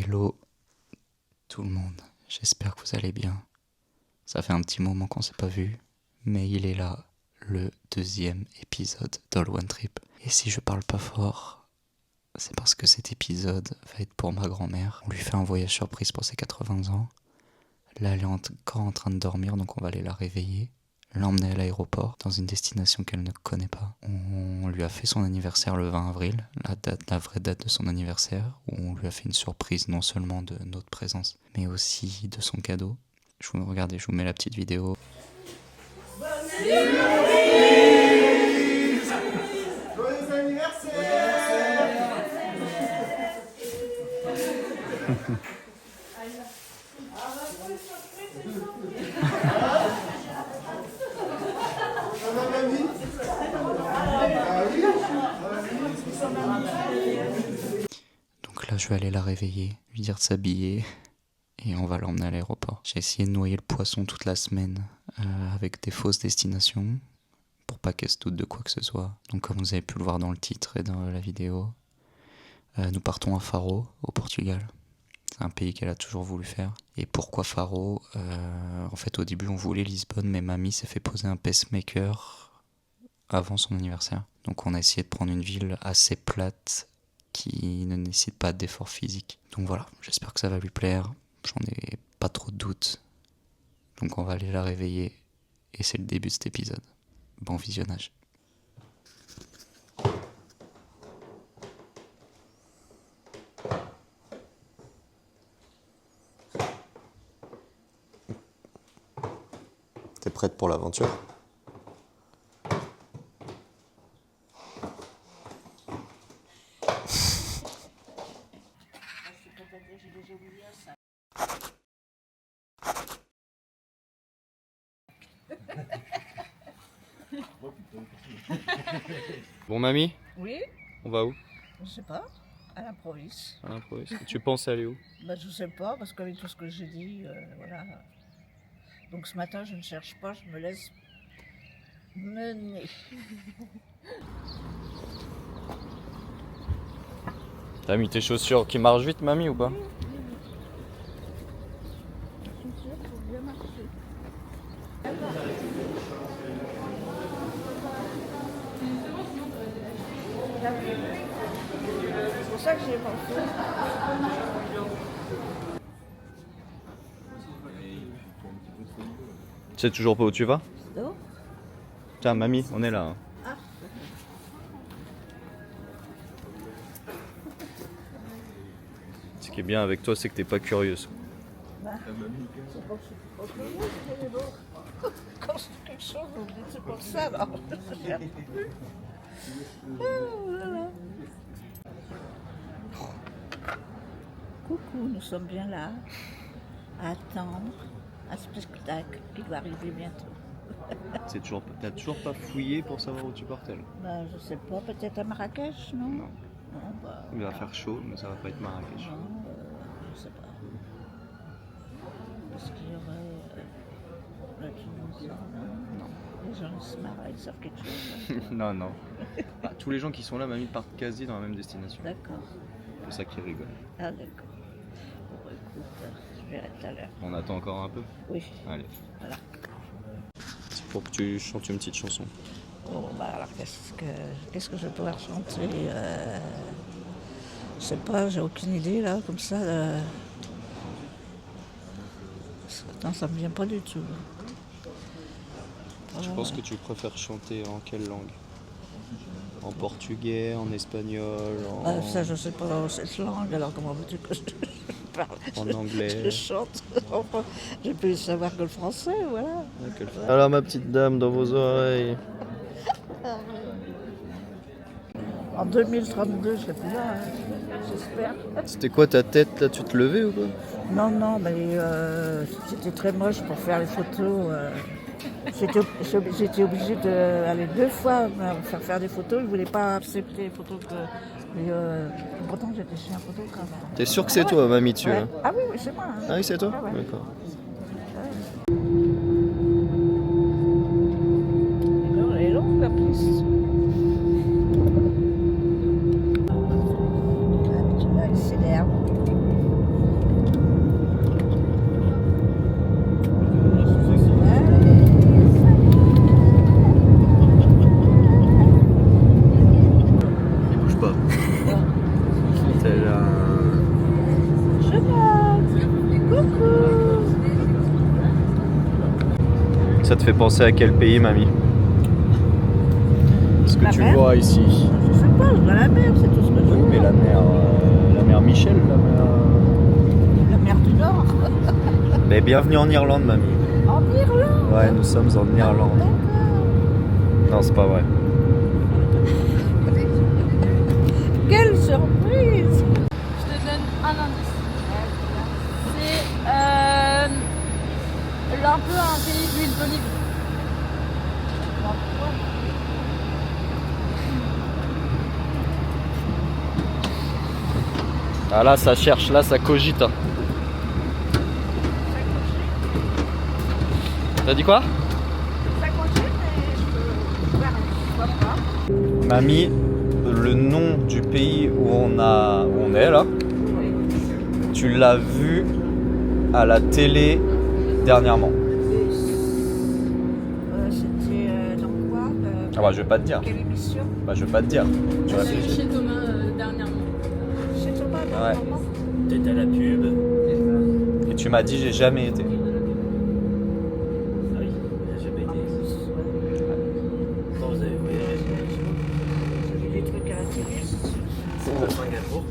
Hello tout le monde, j'espère que vous allez bien. Ça fait un petit moment qu'on s'est pas vu, mais il est là, le 2e épisode d'All One Trip. Et si je parle pas fort, c'est parce que cet épisode va être pour ma grand-mère. On lui fait un voyage surprise pour ses 80 ans. Là, elle est encore en train de dormir, donc on va aller la réveiller, l'emmener à l'aéroport, dans une destination qu'elle ne connaît pas. On lui a fait son anniversaire le 20 avril, la vraie date de son anniversaire, où on lui a fait une surprise non seulement de notre présence, mais aussi de son cadeau. Je vous mets la petite vidéo. Joyeux anniversaire. Donc là, je vais aller la réveiller, lui dire de s'habiller, et on va l'emmener à l'aéroport. J'ai essayé de noyer le poisson toute la semaine avec des fausses destinations, pour pas qu'elle se doute de quoi que ce soit. Donc comme vous avez pu le voir dans le titre et dans la vidéo, nous partons à Faro, au Portugal. C'est un pays qu'elle a toujours voulu faire. Et pourquoi Faro ? En fait, au début, on voulait Lisbonne, mais mamie s'est fait poser un pacemaker avant son anniversaire. Donc on a essayé de prendre une ville assez plate qui ne nécessite pas d'effort physique. Donc voilà, j'espère que ça va lui plaire. J'en ai pas trop de doutes. Donc on va aller la réveiller. Et c'est le début de cet épisode. Bon visionnage. T'es prête pour l'aventure ? Bon mamie, Oui, on va où ? je sais pas, à l'improviste. À l'improviste. Tu penses aller où ? Bah, je sais pas, parce qu'avec tout ce que j'ai dit, voilà. Donc ce matin, je ne cherche pas, je me laisse mener. T'as mis tes chaussures qui marchent vite mamie ou pas ? C'est pour ça que j'ai pensé. Tu sais toujours pas où tu vas ? Non. Tiens mamie, on est là. Hein. Ah. Ce qui est bien avec toi, c'est que t'es pas curieuse. Bah, c'est pas que je suis pas curieuse, mais bon. Quand je fais quelque chose, on me dit c'est pour ça, alors. Oh là là. Coucou, nous sommes bien là, à attendre un spectacle qui va arriver bientôt. T'as toujours pas fouillé pour savoir où tu partais là ? Bah, je sais pas, peut-être à Marrakech, non? Non. Non, bah. Il va faire chaud, mais ça va pas être Marrakech. Non, je sais pas. Est-ce qu'il y aurait la Tunisie? Non. Les gens ils se marrent, ils savent quelque chose. Non, non. Bah, tous les gens qui sont là, mamie, partent quasi dans la même destination. D'accord. C'est pour ça qu'ils rigolent. Ah, d'accord. Bon, bah, écoute, je verrai tout à l'heure. On attend encore un peu ? Oui, Allez. voilà. C'est pour que tu chantes une petite chanson. Bon, bah, alors, qu'est-ce que je vais pouvoir chanter Je sais pas, j'ai aucune idée, là, comme ça. Attends, ça me vient pas du tout. Je pense que tu préfères chanter en quelle langue ? En portugais, en espagnol, en, Ça, je sais pas cette langue, alors comment veux-tu que je parle? en anglais. Je chante. Enfin, je peux savoir que le français, voilà. Alors ma petite dame, dans vos oreilles. En 2032, je serai plus là, hein, j'espère. C'était quoi ta tête là ? Tu te levais ou quoi ? Non, mais c'était très moche pour faire les photos. J'étais obligée d'aller 2 fois me faire des photos. Ils ne voulaient pas accepter les photos que. Mais, pourtant, j'étais chez un photographe. T'es sûr que c'est toi, mamie, tu Ouais. là ? Ah oui, c'est moi. Hein. Ah oui, c'est toi ? Ah ouais. D'accord. Elle est longue la piste. Là, il s'énerve. Ça te fait penser à quel pays, mamie? Ce que La tu mer. vois ici. Je sais pas, je vois la mer, c'est tout ce que je Oui, vois. mais la mer Michel, La mer du Nord. Mais bienvenue en Irlande, mamie. En Irlande. Ouais, nous sommes en Irlande. D'accord. Non, c'est pas vrai. Quelle surprise. Je te donne un indice. C'est un peu un pays d'huile d'olive. Ah là, ça cherche, là, ça cogite. Hein. T'as dit quoi? Ça cogite, mais je peux faire un pas. Mamie, le nom du pays où on est là, Oui. tu l'as vu à la télé dernièrement. C'était dans quoi Ah bah je vais pas te dire. Quelle émission? Bah je vais pas te dire. Tu réfléchis. Chez Thomas dernièrement. Chez Thomas, Ouais. normalement. T'étais à la pub. Et tu m'as dit j'ai jamais été. Ah oui, j'ai jamais été. Quand vous avez voyagé, J'ai vu des trucs à la télé. c'est à Singapour.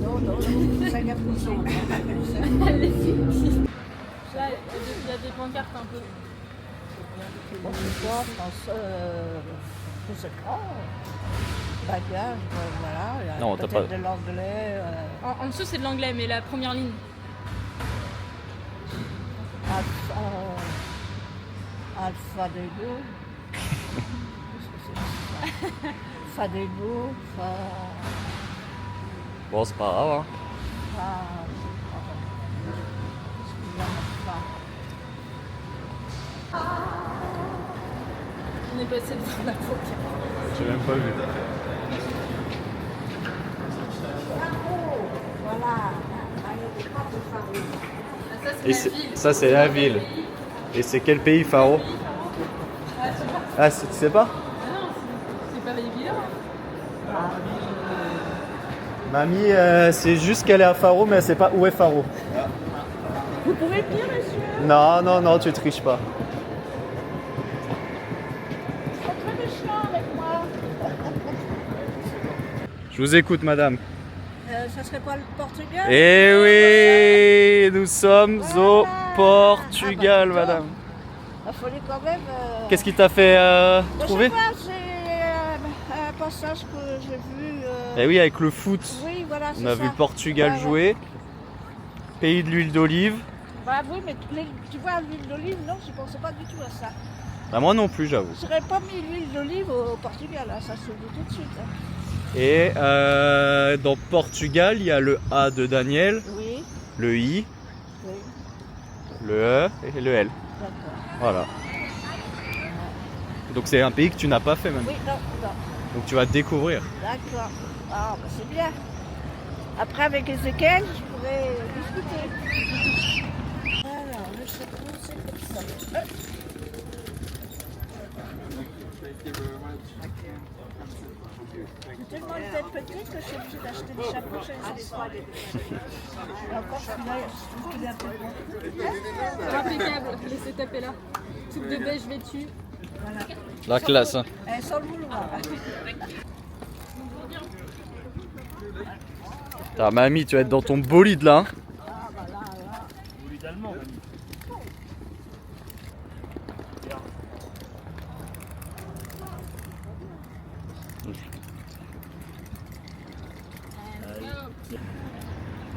Non, Singapour. Là, il y a des pancartes un peu. Bon, c'est quoi, France, je sais pas. Bagage, voilà. Il y a Non, t'as peut-être pas- de l'anglais. En dessous, c'est de l'anglais, mais la première ligne. Alpha-Dego. Qu'est-ce que c'est ça? Fadego, Bon c'est pas grave. Hein. Qu'est-ce qu'il y a Fa. On est passé devant la paupière. J'ai même pas vu. Voilà. Ah, il y a des portes de Faro. Ah, ça, c'est Et la ville. ça c'est la ville. Et c'est quel pays, Faro? Ah, tu sais pas? Ah non, c'est pas évident. Mamie, c'est juste qu'elle est à Faro, mais elle sait pas où est Faro. Vous pouvez venir, monsieur? Non, tu triches pas. Ils sont très méchants avec moi. Je vous écoute, madame. Ça serait pas le Portugal? Eh oui, nous sommes au Voilà. Portugal, Ah bah, madame. Il fallait quand même. Qu'est-ce qui t'a fait trouver? Je sais pas, c'est un passage que j'ai vu. Eh oui, avec le foot. Oui, voilà, c'est On a ça. vu le Portugal Ouais, ouais. jouer. Pays de l'huile d'olive. Bah oui, mais tu vois, l'huile d'olive, non, je pensais pas du tout à ça. Bah, moi non plus, j'avoue. Je n'aurais pas mis l'huile d'olive au Portugal, hein, ça se dit tout de suite. Hein. Et dans Portugal, il y a le A de Daniel, Oui, le I, oui, le E et le L. d'accord. Voilà. Donc c'est un pays que tu n'as pas fait même. Oui, non, Donc tu vas découvrir. d'accord. Ah, bah c'est bien. Après, avec Ezekiel, je pourrais discuter. Alors, le chapeau, c'est comme ça. J'ai tellement une tête petite que je suis obligée d'acheter des chapeaux chez les Et encore, celui-là, il est un peu grand. Impeccable, laissez taper là. Coupe de beige vêtue. Voilà. La classe. Hein. Sans le vouloir. Ta mamie, tu vas être dans ton bolide là. Hein.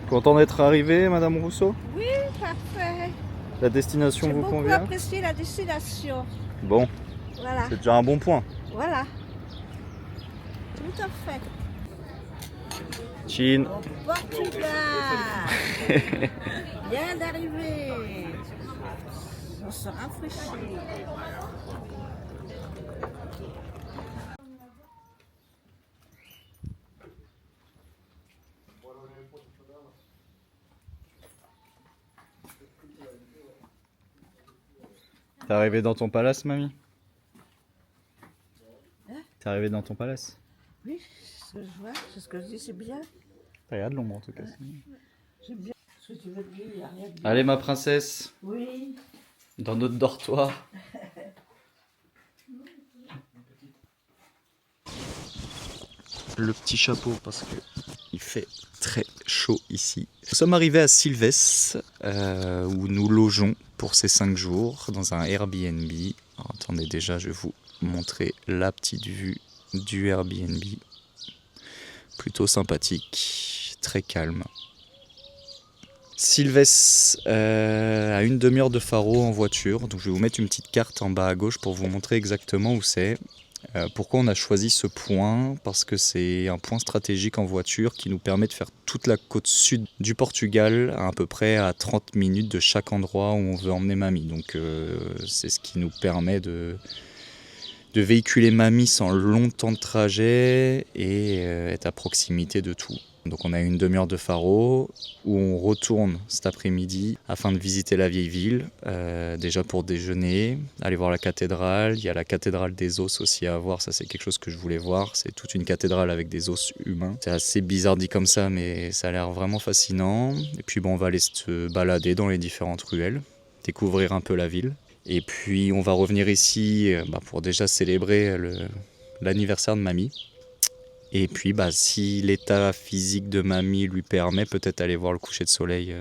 Content d'être arrivé, Madame Rousseau? Oui, parfait. La destination J'ai vous beaucoup convient? apprécié la destination. Bon, Voilà, c'est déjà un bon point. voilà. Tout à fait. Chine. Portugal. Bien d'arriver. On se rafraîchit. T'es arrivé dans ton palace, mamie? T'es arrivé dans ton palace? Oui, c'est ce que je vois, c'est ce que je dis, c'est bien. Il y a de l'ombre en tout cas. J'aime bien. Ce que tu veux dire, il n'y a rien de bien. Allez ma princesse, Oui. dans notre dortoir. le petit chapeau parce que il fait très chaud ici. Nous sommes arrivés à Silves où nous logeons pour ces 5 jours dans un Airbnb. Alors, attendez, déjà je vais vous montrer la petite vue du Airbnb. Plutôt sympathique, très calme. Silves à une demi-heure de Faro en voiture. Donc je vais vous mettre une petite carte en bas à gauche pour vous montrer exactement où c'est. Pourquoi on a choisi ce point? Parce que c'est un point stratégique en voiture qui nous permet de faire toute la côte sud du Portugal à peu près à 30 minutes de chaque endroit où on veut emmener mamie. Donc c'est ce qui nous permet de véhiculer mamie sans long temps de trajet et être à proximité de tout. Donc on a une demi-heure de Faro où on retourne cet après-midi afin de visiter la vieille ville, déjà pour déjeuner, aller voir la cathédrale. Il y a la cathédrale des os aussi à voir, ça c'est quelque chose que je voulais voir. C'est toute une cathédrale avec des os humains. C'est assez bizarre dit comme ça, mais ça a l'air vraiment fascinant. Et puis bon, on va aller se balader dans les différentes ruelles, découvrir un peu la ville. Et puis on va revenir ici pour déjà célébrer l'anniversaire de mamie. Et puis si l'état physique de mamie lui permet, peut-être aller voir le coucher de soleil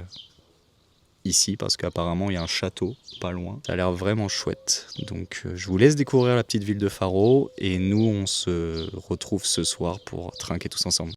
ici, parce qu'apparemment il y a un château pas loin. Ça a l'air vraiment chouette. Donc je vous laisse découvrir la petite ville de Faro et nous on se retrouve ce soir pour trinquer tous ensemble.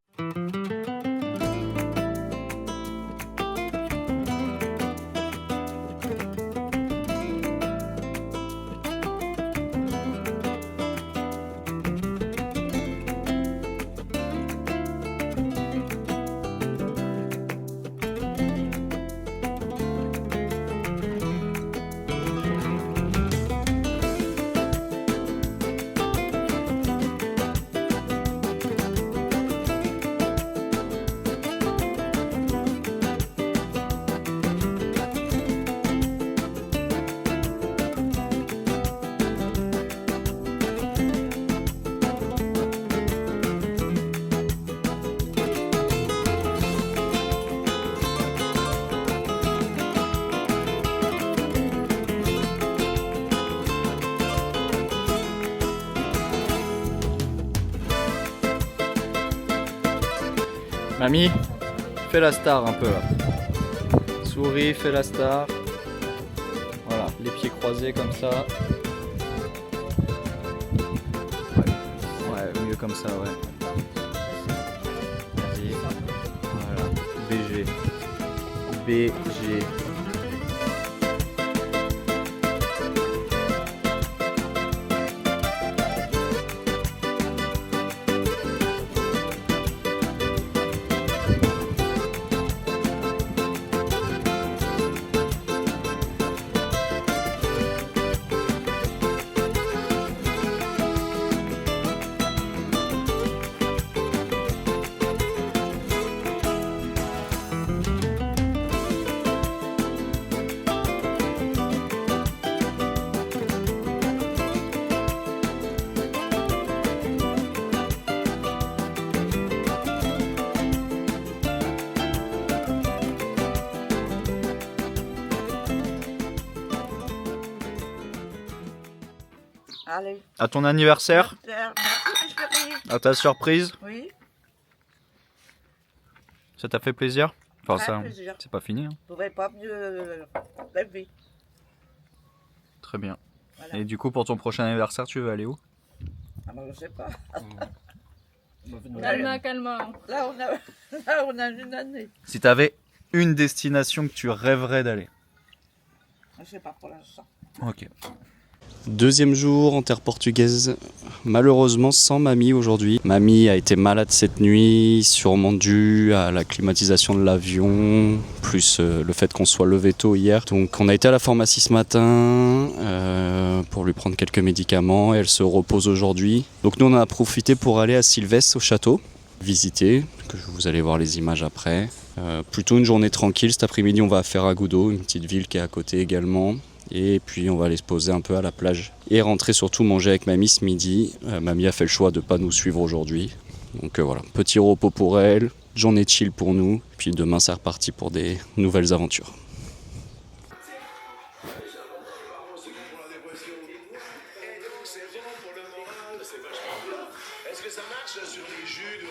Mamie, fais la star un peu là. Souris, fais la star. Voilà, les pieds croisés comme ça. Ouais, mieux comme ça, ouais. Vas-y. Voilà, BG. BG. Allez. À ton anniversaire, Merci, chérie. à ta surprise, Oui, ça t'a fait plaisir? Enfin très ça, plaisir. c'est pas fini. Hein. Je pourrais pas mieux rêver. Très bien. Voilà. Et du coup, pour ton prochain anniversaire, tu veux aller où? Ah ben, je sais pas. Calma, calma. Là, on a une année. Si t'avais une destination que tu rêverais d'aller. Je sais pas pour l'instant. Ok. Deuxième jour en terre portugaise, malheureusement sans mamie aujourd'hui. Mamie a été malade cette nuit, sûrement dû à la climatisation de l'avion, plus le fait qu'on soit levé tôt hier. Donc on a été à la pharmacie ce matin pour lui prendre quelques médicaments et elle se repose aujourd'hui. Donc nous on en a profité pour aller à Silves au château, visiter, que vous allez voir les images après. Plutôt une journée tranquille, cet après-midi on va à Ferragudo, une petite ville qui est à côté également. Et puis on va aller se poser un peu à la plage et rentrer surtout manger avec mamie ce midi. Mamie a fait le choix de ne pas nous suivre aujourd'hui. Donc voilà, petit repos pour elle, journée chill pour nous. Puis demain c'est reparti pour des nouvelles aventures. Est-ce que ça marche sur les jus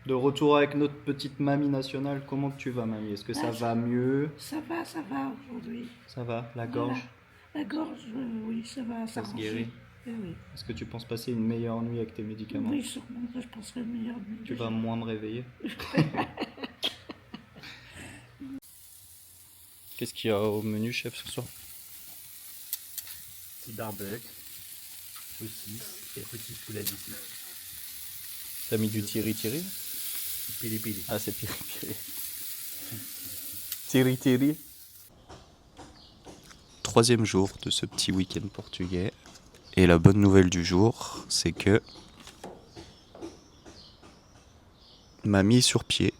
De retour avec notre petite mamie nationale, comment tu vas, mamie? Est-ce que ça va mieux? Ça va aujourd'hui. Ça va? La gorge? La gorge, oui, ça va. Ça se guérit? Oui. Est-ce que tu penses passer une meilleure nuit avec tes médicaments? Oui, sûrement, je penserai une meilleure nuit. Tu vas moins me réveiller? Qu'est-ce qu'il y a au menu, chef, ce soir? Petit barbecue, saucisse et petit poulet d'ici. T'as mis du tiri-tiri? Pili pili. Ah, c'est piri-piri. Tiri-tiri. Troisième jour de ce petit week-end portugais. Et la bonne nouvelle du jour, c'est que mamie est sur pied.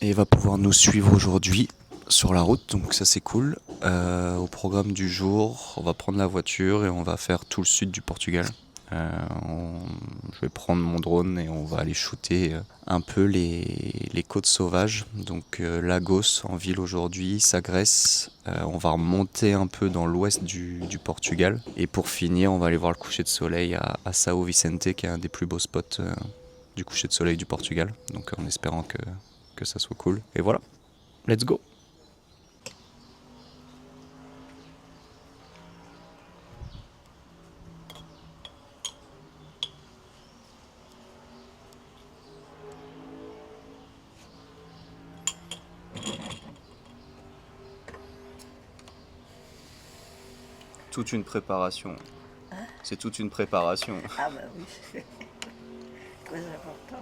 Et va pouvoir nous suivre aujourd'hui sur la route, donc ça c'est cool. Au programme du jour, on va prendre la voiture et on va faire tout le sud du Portugal. Je vais prendre mon drone et on va aller shooter un peu les côtes sauvages. Donc Lagos en ville aujourd'hui, Sagres. On va remonter un peu dans l'ouest du Portugal. Et pour finir, on va aller voir le coucher de soleil à São Vicente, qui est un des plus beaux spots du coucher de soleil du Portugal. Donc en espérant que ça soit cool. Et voilà, let's go! Toute une préparation. C'est toute une préparation. Ah bah oui, c'est très important.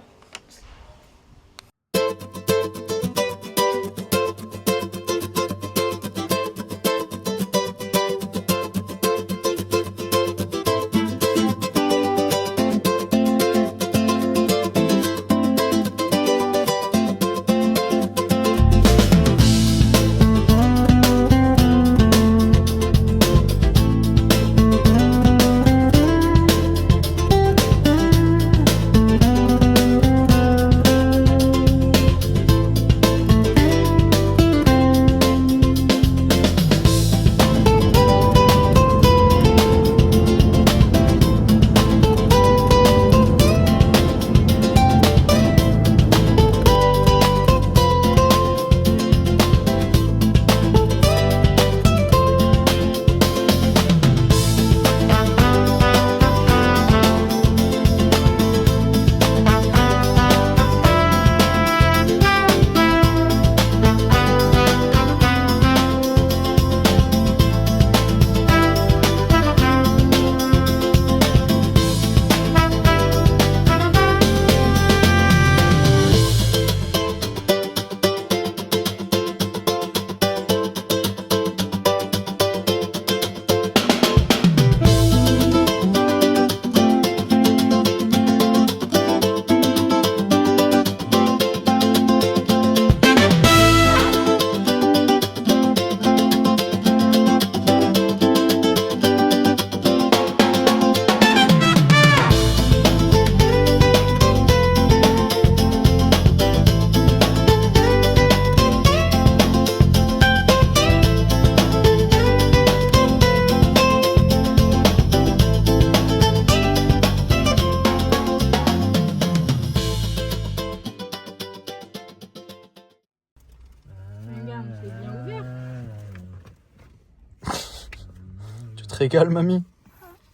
régales, mamie?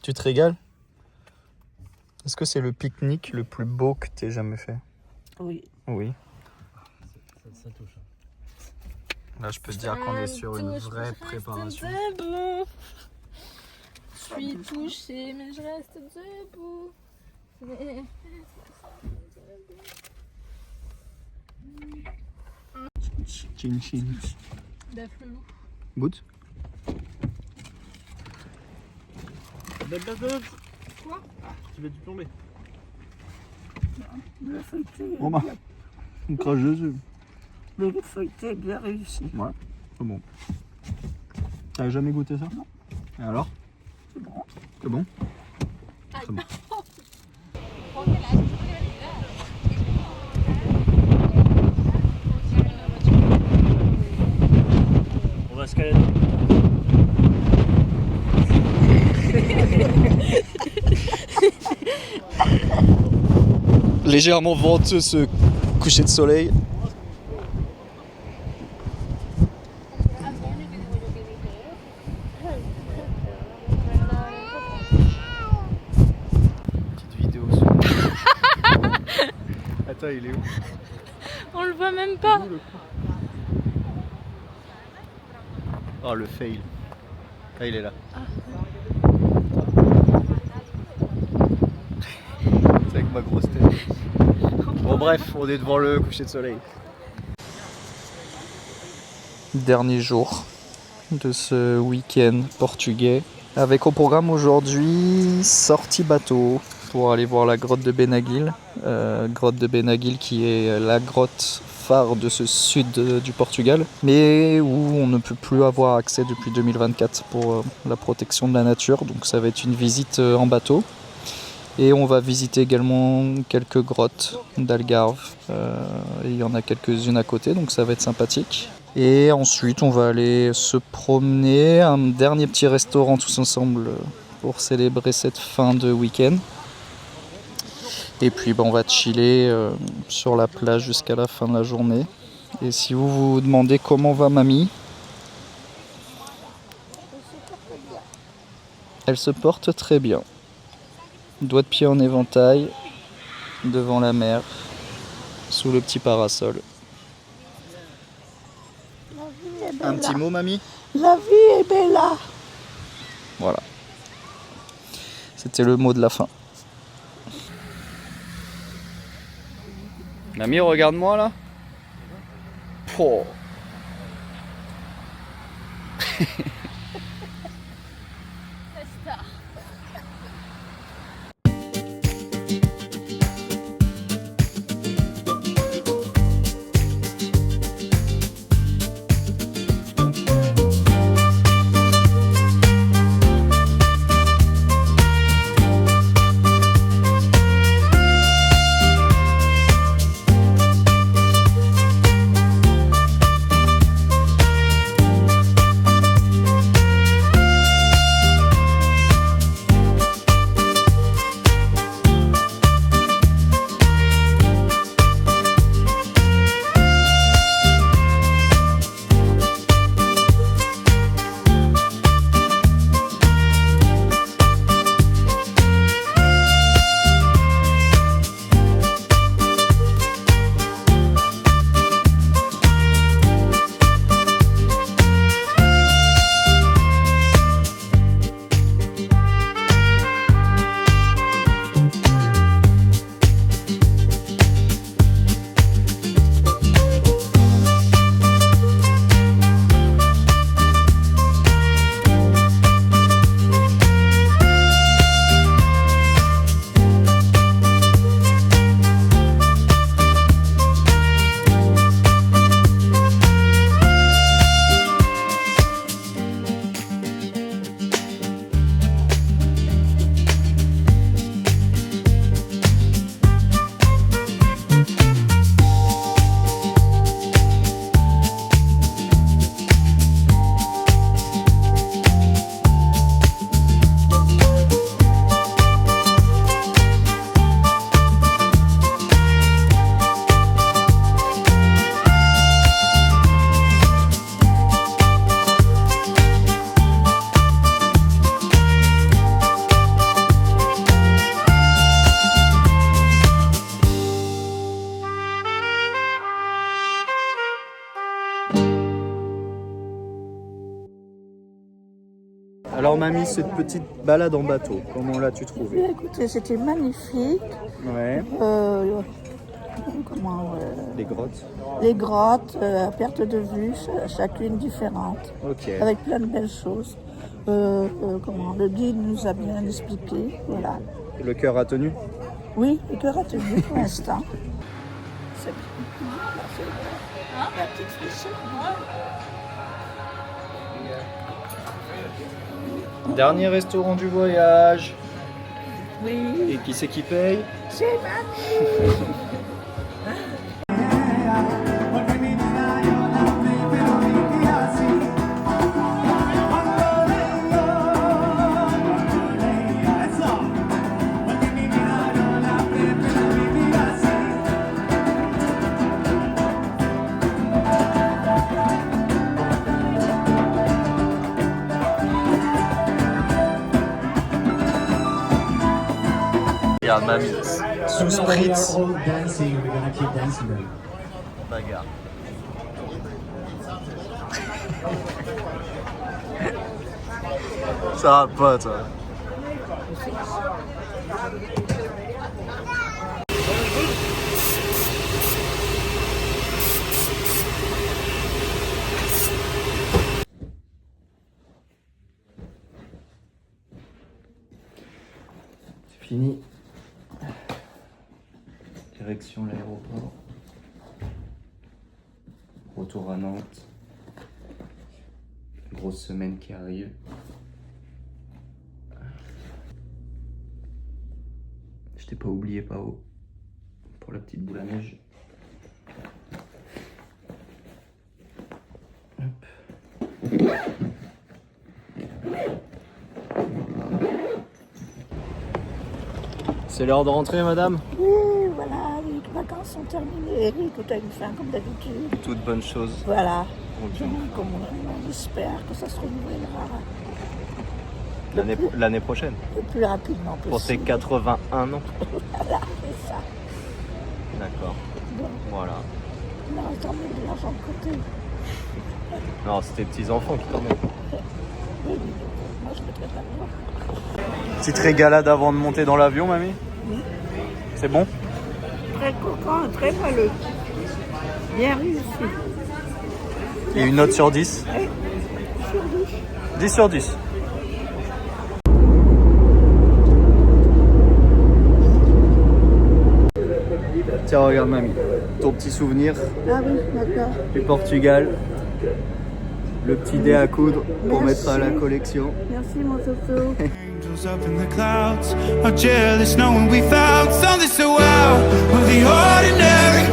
Tu te régales? Est-ce que c'est le pique-nique le plus beau que t'aies jamais fait? Oui. Oui. Ça touche. Là, je peux te dire qu'on est sur une vraie préparation. Debout. Je suis touchée, mais je reste debout. Chin chin. Bœuf le loup. Boot. Quoi? Tu vas te plomber. Le feuilleté. Oh bah, une cracheuse. Mais le feuilleté est bien réussi. Ouais, c'est bon. T'as jamais goûté ça? Non. Et alors? C'est bon. C'est bon? C'est bon. On va se caler. Légèrement venteux ce coucher de soleil. Petite vidéo sur... Attends, il est où? On le voit même pas. Oh, le fail. Ah, il est là. C'est avec ma grosse tête. Bon bref, on est devant le coucher de soleil. Dernier jour de ce week-end portugais. Avec au programme aujourd'hui sortie bateau pour aller voir la grotte de Benaguil. Grotte de Benaguil qui est la grotte phare de ce sud du Portugal, mais où on ne peut plus avoir accès depuis 2024 pour la protection de la nature. Donc ça va être une visite en bateau. Et on va visiter également quelques grottes d'Algarve. Il y en a quelques-unes à côté, donc ça va être sympathique. Et ensuite, on va aller se promener, un dernier petit restaurant tous ensemble pour célébrer cette fin de week-end. Et puis on va chiller sur la plage jusqu'à la fin de la journée. Et si vous vous demandez comment va mamie, elle se porte très bien. Doigt de pied en éventail, devant la mer, sous le petit parasol. Un petit mot, mamie? La vie est belle là. Voilà. C'était le mot de la fin. Mamie, regarde-moi là. Oh. Alors mamie, cette petite balade en bateau, comment l'as-tu trouvée? Écoutez, c'était magnifique. Ouais. Les grottes. Les grottes à perte de vue, chacune différente, Ok. avec plein de belles choses. Le guide nous a bien expliqué, voilà. Le cœur a tenu? Oui, le cœur a tenu pour l'instant. C'est bien. La petite fléchette. Dernier restaurant du voyage. Oui, Et qui c'est qui paye? c'est mamie. Regarde mamie, sous spritz. Bagarre. Ça va pas toi. C'est fini. Direction l'aéroport. Retour à Nantes. Grosse semaine qui arrive. Je t'ai pas oublié, Pao, pour la petite boule à neige. Hop. C'est l'heure de rentrer, madame? Oui, voilà, les vacances sont terminées. Oui, tout a une fin comme d'habitude. Toute bonne chose. Voilà. Ok. Comme on espère que ça se renouvellera L'année prochaine. le plus rapidement possible. Pour tes 81 ans. Voilà, c'est ça. D'accord. Bon, Voilà. on a attendez de l'argent de côté. Non, c'est tes petits-enfants qui t'emmènent. Oui, moi je ne mettrai pas de Petite régalade avant de monter dans l'avion, mamie? Oui. C'est bon? Très coquin, très moelleux. Bien réussi. Et une note sur 10? Et sur 10. 10 sur 10. Tiens, regarde mamie, ton petit souvenir Ah oui, d'accord. du Portugal, le petit dé à coudre pour Merci. mettre à la collection. Merci mon Toto. Angels up in the clouds are jealous knowing we found something so out of the ordinary.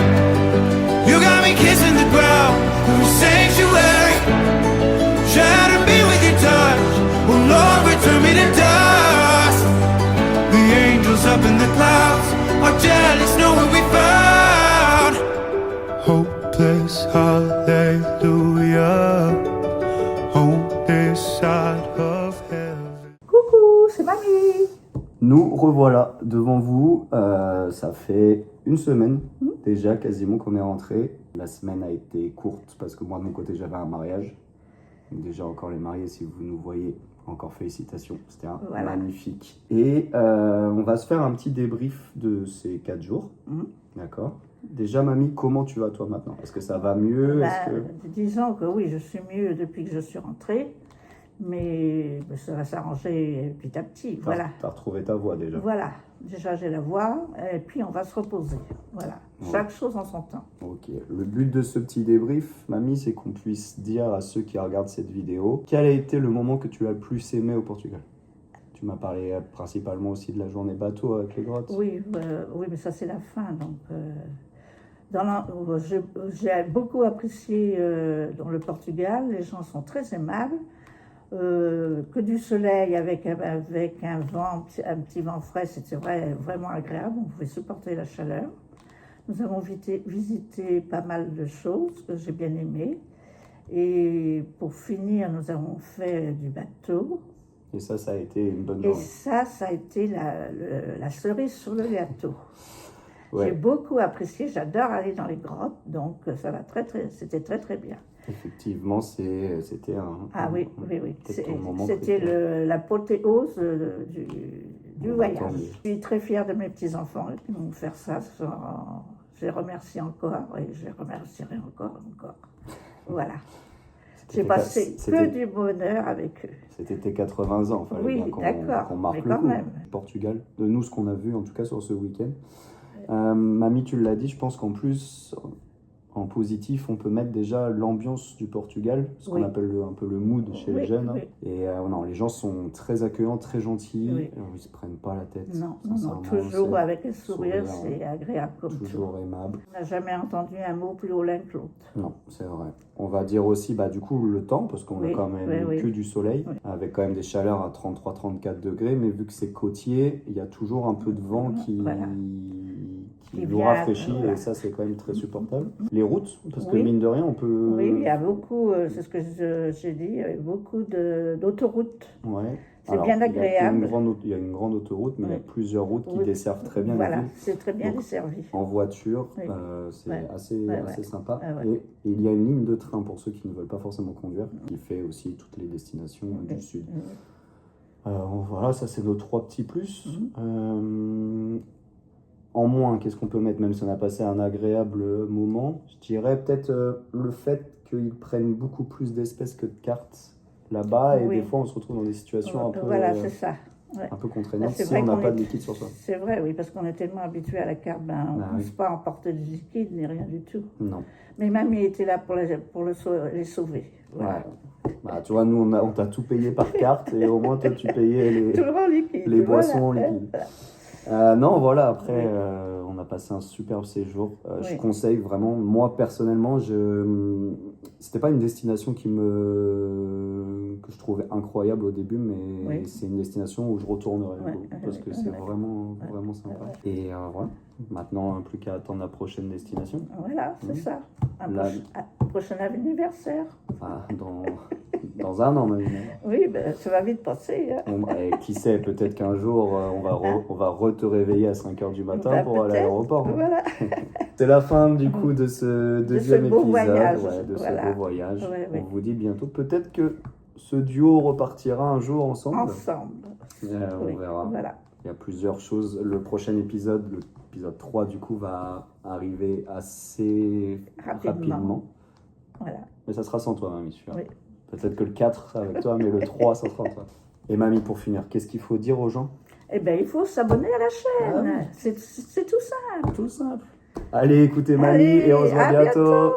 You got me kissing the ground of a sanctuary. Shatter me with your touch, will Lord return me to dust. The angels up in the clouds are jealous knowing we found hopeless hallelujah on this side of heaven. Coucou, c'est mamie. Nous revoilà devant vous. Ça fait une semaine déjà quasiment qu'on est rentré. La semaine a été courte parce que moi de mon côté j'avais un mariage. Donc déjà encore les mariés, si vous nous voyez, encore félicitations, c'était Voilà. magnifique. Et on va se faire un petit débrief de ces 4 jours. D'accord. Déjà mamie, comment tu vas toi maintenant? Est-ce que ça va mieux? Est-ce que... Disons que oui, je suis mieux depuis que je suis rentrée, mais ça va s'arranger petit à petit. Voilà. T'as retrouvé ta voix déjà. Voilà. Déjà j'ai la voix, et puis on va se reposer. Voilà. Ouais. Chaque chose en son temps. Ok. Le but de ce petit débrief, mamie, c'est qu'on puisse dire à ceux qui regardent cette vidéo quel a été le moment que tu as le plus aimé au Portugal. Tu m'as parlé principalement aussi de la journée bateau avec les grottes. Oui, oui, mais ça c'est la fin. Donc, j'ai beaucoup apprécié dans le Portugal. Les gens sont très aimables. Que du soleil avec un vent, un petit vent frais, c'était vraiment agréable. On pouvait supporter la chaleur. Nous avons visité pas mal de choses que j'ai bien aimées. Et pour finir, nous avons fait du bateau. Et ça a été une bonne Et journée. ça a été la cerise sur le gâteau. Ouais. J'ai beaucoup apprécié, j'adore aller dans les grottes, donc ça va c'était très très bien. Effectivement, c'était un. Ah oui, oui, oui. peut-être ton moment C'était préféré. l'apothéose du Bon, voyage. tant mieux. Je suis très fière de mes petits-enfants qui vont faire ça. Je les remercie encore et je les remercierai encore. Voilà. J'ai passé que du bonheur avec eux. C'était tes 80 ans, fallait Oui, bien d'accord, qu'on marque mais le quand coup. même. Portugal, de nous, ce qu'on a vu en tout cas sur ce week-end. Mamie, tu l'as dit, je pense qu'en plus, en positif, on peut mettre déjà l'ambiance du Portugal, ce qu'on Oui. appelle un peu le mood chez les Oui, jeunes. oui. Et non, les gens sont très accueillants, très gentils, Oui. ils se prennent pas la tête. Non, sincèrement, toujours c'est avec un sourire, sourire, c'est agréable comme toujours tout. aimable. On n'a jamais entendu un mot plus haut l'un que l'autre. Non, c'est vrai. On va dire aussi, du coup, le temps, parce qu'on a Oui, quand même oui, que oui. du soleil, Oui. avec quand même des chaleurs à 33-34 degrés, mais vu que c'est côtier, il y a toujours un peu de vent Voilà. qui Qui nous vient, rafraîchit, voilà. et ça, c'est quand même très supportable. Les routes, parce que Oui. mine de rien, on peut... Oui, il y a beaucoup, c'est ce que j'ai dit, il y a beaucoup d'autoroutes. Ouais. C'est bien agréable. Il y a une grande autoroute, mais il y a Oui. plusieurs routes qui Oui. desservent très bien la Voilà, ville. c'est très bien Donc, desservi. En voiture, Oui. c'est Ouais. assez, Ouais, assez ouais. sympa. Ouais, ouais. Et il y a une ligne de train pour ceux qui ne veulent pas forcément conduire, qui fait aussi toutes les destinations du sud. Voilà, ça c'est nos 3 petits plus. En moins, qu'est-ce qu'on peut mettre, même si on a passé un agréable moment? Je dirais peut-être le fait qu'ils prennent beaucoup plus d'espèces que de cartes là-bas, et Oui. des fois on se retrouve dans des situations un peu, Voilà, c'est ça. Ouais. un peu contraignantes C'est si vrai on n'a qu'on pas est- de liquide sur soi. C'est vrai, oui, parce qu'on est tellement habitué à la carte, on ne Bah pense oui. pas emporter du liquide ni rien du tout. Non. Mais mamie était là pour les sauver. Voilà. Ouais. Tu vois, nous on t'a tout payé par carte, et au moins toi tu payais Tout le monde liquide. les boissons en voilà. liquide. Non, voilà, après, Oui. on a passé un superbe séjour. Je Oui. conseille vraiment, moi personnellement, c'était pas une destination que je trouvais incroyable au début, mais Oui. c'est une destination où je retournerai Ouais, parce que c'est vraiment, Ouais. vraiment sympa. Ouais. Et voilà, maintenant, plus qu'à attendre la prochaine destination. Voilà, c'est Mhm. ça. Un Là- prochain anniversaire. Enfin, dans un an même. Oui, ben, ça va vite passer. Hein. Et qui sait, peut-être qu'un jour, on va te réveiller à 5h du matin Bah, pour aller à peut-être. l'aéroport. Voilà. C'est la fin du coup de ce deuxième beau épisode, voyage, de voilà. ce beau voyage. Ouais, On ouais. vous dit bientôt, peut-être que ce duo repartira un jour ensemble. Ensemble. On Oui, verra. Voilà. Il y a plusieurs choses. Le prochain épisode, l'épisode 3 du coup, va arriver assez rapidement. Voilà. Mais ça sera sans toi, mamie, sûr. Oui. Peut-être que le 4 sera avec toi, mais le 3, ça sera toi. Et mamie, pour finir, qu'est-ce qu'il faut dire aux gens? Eh bien, il faut s'abonner à la chaîne. Ah oui. C'est tout simple. Tout simple. Allez, écoutez mamie, Allez, et on se voit à bientôt. bientôt.